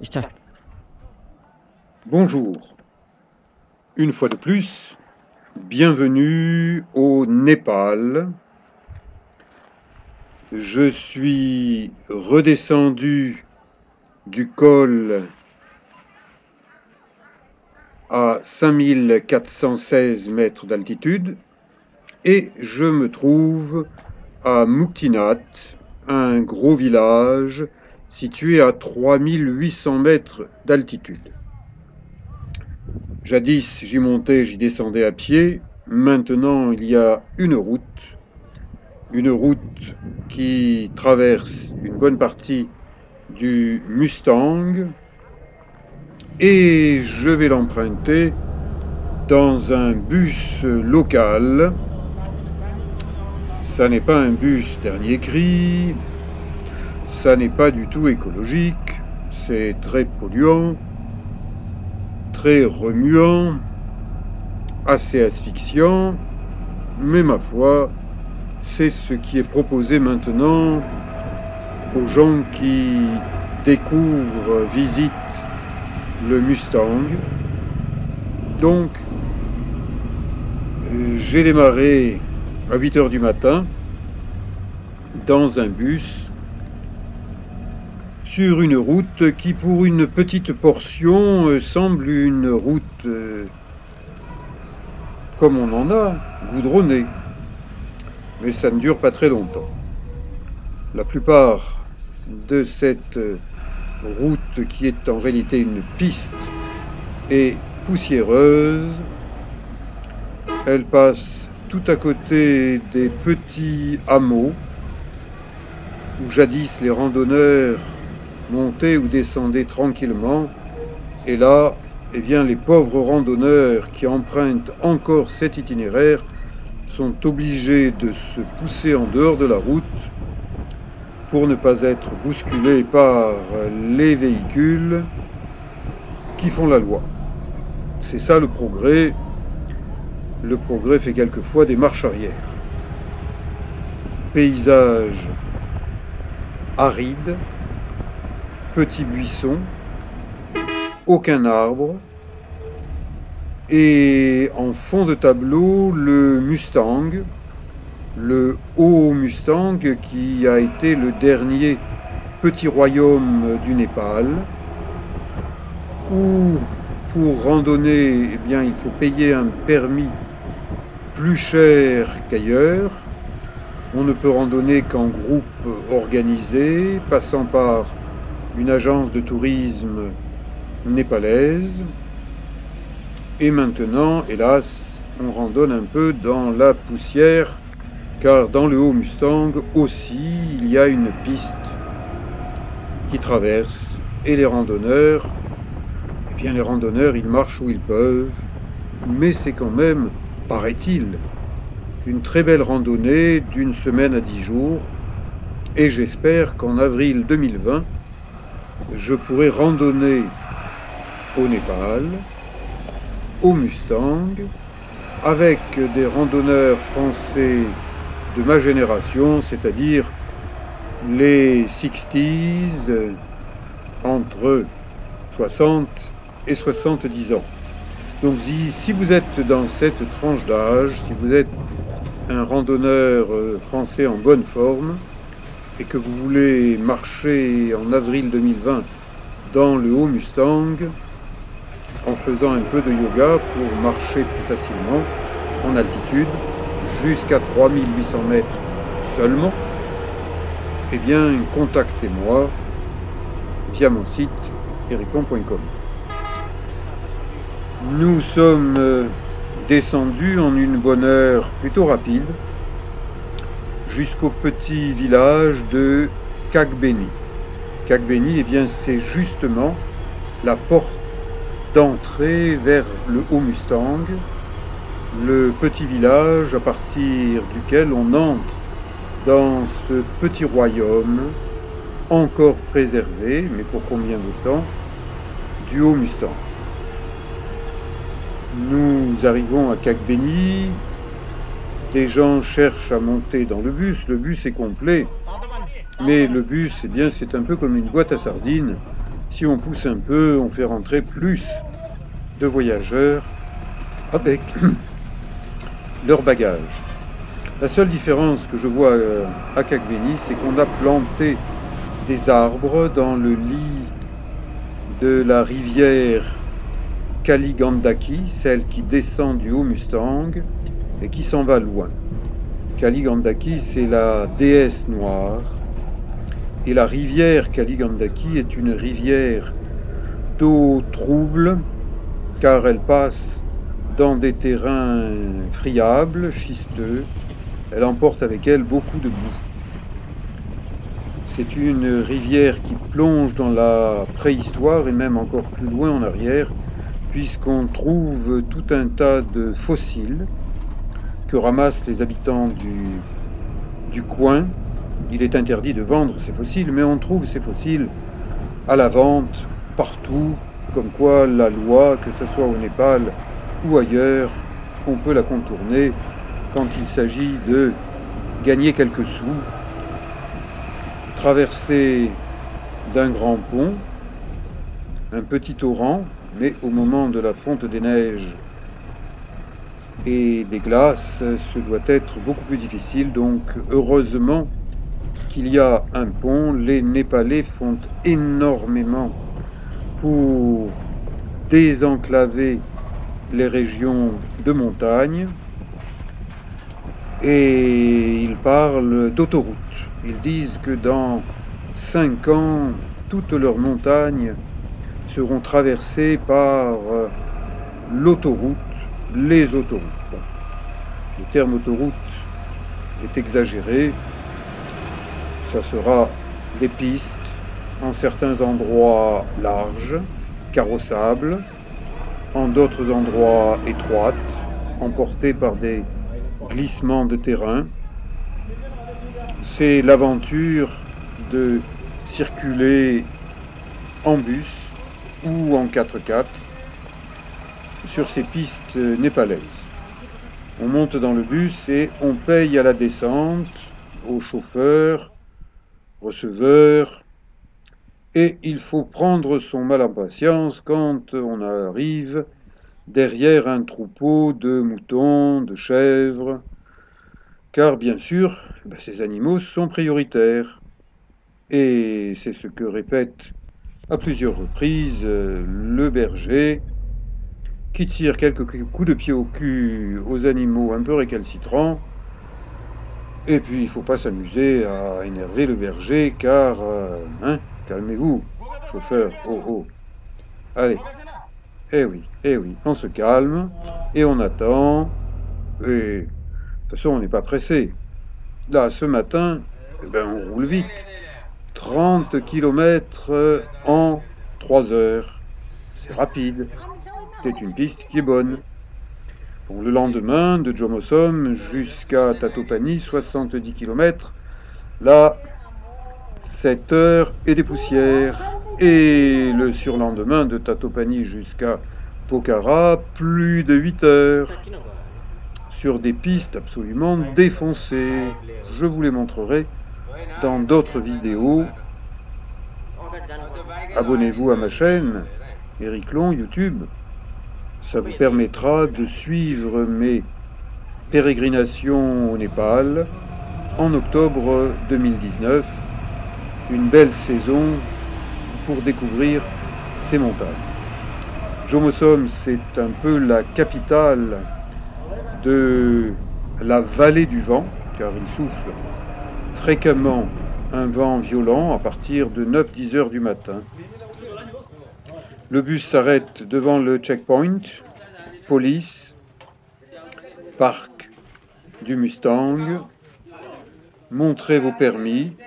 Start. Bonjour, une fois de plus, bienvenue au Népal. Je suis redescendu du col à 5416 mètres d'altitude et je me trouve à Muktinath, un gros village situé à 3800 mètres d'altitude. Jadis, j'y montais, j'y descendais à pied. Maintenant, il y a une route qui traverse une bonne partie du Mustang et je vais l'emprunter dans un bus local. Ça n'est pas un bus dernier cri, ça n'est pas du tout écologique, c'est très polluant, très remuant, assez asphyxiant, mais ma foi, c'est ce qui est proposé maintenant aux gens qui découvrent, visitent le Mustang. Donc, j'ai démarré à 8 heures du matin dans un bus sur une route qui, pour une petite portion, semble une route comme on en a, goudronnée. Mais ça ne dure pas très longtemps. La plupart de cette route, qui est en réalité une piste, est poussiéreuse. Elle passe tout à côté des petits hameaux où jadis les randonneurs montaient ou descendaient tranquillement. Et là, eh bien, les pauvres randonneurs qui empruntent encore cet itinéraire sont obligés de se pousser en dehors de la route pour ne pas être bousculés par les véhicules qui font la loi. C'est ça le progrès. Le progrès fait quelquefois des marches arrière. Paysage aride, petits buissons, aucun arbre, et en fond de tableau, le Mustang, le haut Mustang qui a été le dernier petit royaume du Népal, où pour randonner, eh bien, il faut payer un permis plus cher qu'ailleurs. On ne peut randonner qu'en groupe organisé, passant par une agence de tourisme népalaise. Et maintenant, hélas, on randonne un peu dans la poussière, car dans le haut Mustang aussi, il y a une piste qui traverse. Et les randonneurs, eh bien les randonneurs, ils marchent où ils peuvent. Mais c'est quand même, paraît-il, une très belle randonnée d'une semaine à 10 jours. Et j'espère qu'en avril 2020, je pourrai randonner au Népal, au Mustang, avec des randonneurs français de ma génération, c'est-à-dire les 60s, entre 60 et 70 ans. Donc si vous êtes dans cette tranche d'âge, si vous êtes un randonneur français en bonne forme, et que vous voulez marcher en avril 2020 dans le haut Mustang, en faisant un peu de yoga pour marcher plus facilement en altitude, jusqu'à 3800 mètres seulement, eh bien, contactez-moi via mon site ericon.com. Nous sommes descendus en une bonne heure plutôt rapide jusqu'au petit village de Kagbeni. Kagbeni, eh bien, c'est justement la porte d'entrée vers le haut Mustang, le petit village à partir duquel on entre dans ce petit royaume encore préservé, mais pour combien de temps, du haut Mustang. Nous arrivons à Kagbeni, des gens cherchent à monter dans le bus est complet, mais le bus, eh bien, c'est un peu comme une boîte à sardines. Si on pousse un peu, on fait rentrer plus de voyageurs avec leurs bagages. La seule différence que je vois à Kagbeni, c'est qu'on a planté des arbres dans le lit de la rivière Kaligandaki, celle qui descend du Haut-Mustang et qui s'en va loin. Kaligandaki, c'est la déesse noire. Et la rivière Kaligandaki est une rivière d'eau trouble, car elle passe dans des terrains friables, schisteux. Elle emporte avec elle beaucoup de boue. C'est une rivière qui plonge dans la préhistoire et même encore plus loin en arrière, puisqu'on trouve tout un tas de fossiles que ramassent les habitants du coin. Il est interdit de vendre ces fossiles, mais on trouve ces fossiles à la vente partout, comme quoi la loi, que ce soit au Népal ou ailleurs, on peut la contourner quand il s'agit de gagner quelques sous, traverser d'un grand pont, un petit torrent, mais au moment de la fonte des neiges et des glaces, ce doit être beaucoup plus difficile. Donc heureusement qu'il y a un pont. Les Népalais font énormément pour désenclaver les régions de montagne et ils parlent d'autoroute. Ils disent que dans 5 ans, toutes leurs montagnes seront traversées par l'autoroute, les autoroutes. Bon, le terme autoroute est exagéré. Ça sera des pistes en certains endroits larges, carrossables, en d'autres endroits étroites, emportées par des glissements de terrain. C'est l'aventure de circuler en bus ou en 4x4 sur ces pistes népalaises. On monte dans le bus et on paye à la descente, au chauffeur, receveur, et il faut prendre son mal en patience quand on arrive derrière un troupeau de moutons, de chèvres, car bien sûr, ces animaux sont prioritaires. Et c'est ce que répète à plusieurs reprises le berger, qui tire quelques coups de pied au cul aux animaux un peu récalcitrants. Et puis il ne faut pas s'amuser à énerver le berger, car, calmez-vous, chauffeur, oh oh. Allez, eh oui, on se calme, et on attend, et de toute façon on n'est pas pressé. Là, ce matin, on roule vite. 30 km en 3 heures. C'est rapide. C'est une piste qui est bonne. Bon, le lendemain, de Jomosom jusqu'à Tatopani, 70 km. Là, 7 heures et des poussières. Et le surlendemain, de Tatopani jusqu'à Pokhara, plus de 8 heures. Sur des pistes absolument défoncées. Je vous les montrerai dans d'autres vidéos. Abonnez-vous à ma chaîne, Eric Long, YouTube. Ça vous permettra de suivre mes pérégrinations au Népal en octobre 2019. Une belle saison pour découvrir ces montagnes. Jomosom, c'est un peu la capitale de la vallée du vent, car il souffle fréquemment un vent violent à partir de 9-10 heures du matin. Le bus s'arrête devant le checkpoint, police, parc du Mustang, montrez vos permis,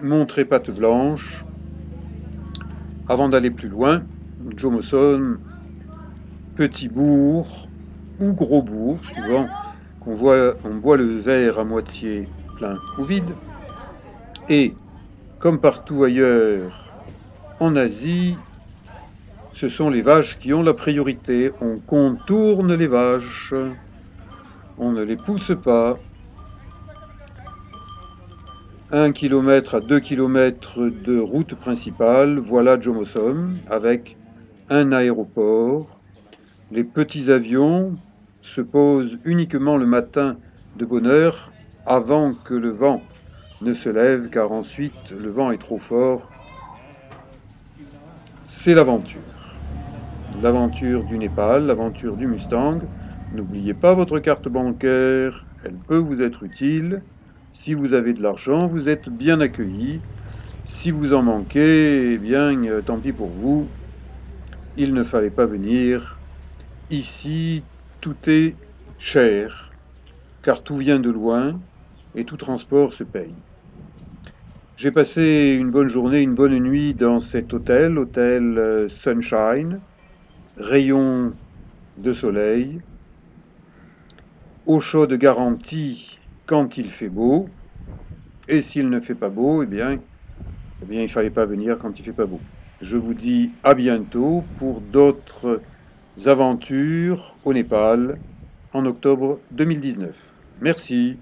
montrez patte blanche. Avant d'aller plus loin, Jomosom, petit bourg ou gros bourg, suivant on boit le verre à moitié plein ou vide. Et comme partout ailleurs en Asie, ce sont les vaches qui ont la priorité. On contourne les vaches, on ne les pousse pas. 1 km à 2 km de route principale, voilà Jomosom, avec un aéroport. Les petits avions se posent uniquement le matin de bonne heure, avant que le vent ne se lève, car ensuite le vent est trop fort. C'est l'aventure. L'aventure du Népal, l'aventure du Mustang. N'oubliez pas votre carte bancaire, elle peut vous être utile. Si vous avez de l'argent, vous êtes bien accueilli. Si vous en manquez, eh bien, tant pis pour vous. Il ne fallait pas venir. Ici, tout est cher, car tout vient de loin et tout transport se paye. J'ai passé une bonne journée, une bonne nuit dans cet hôtel, hôtel Sunshine, rayon de soleil, eau chaude garantie quand il fait beau, et s'il ne fait pas beau, il ne fallait pas venir quand il fait pas beau. Je vous dis à bientôt pour d'autres aventures au Népal en octobre 2019. Merci.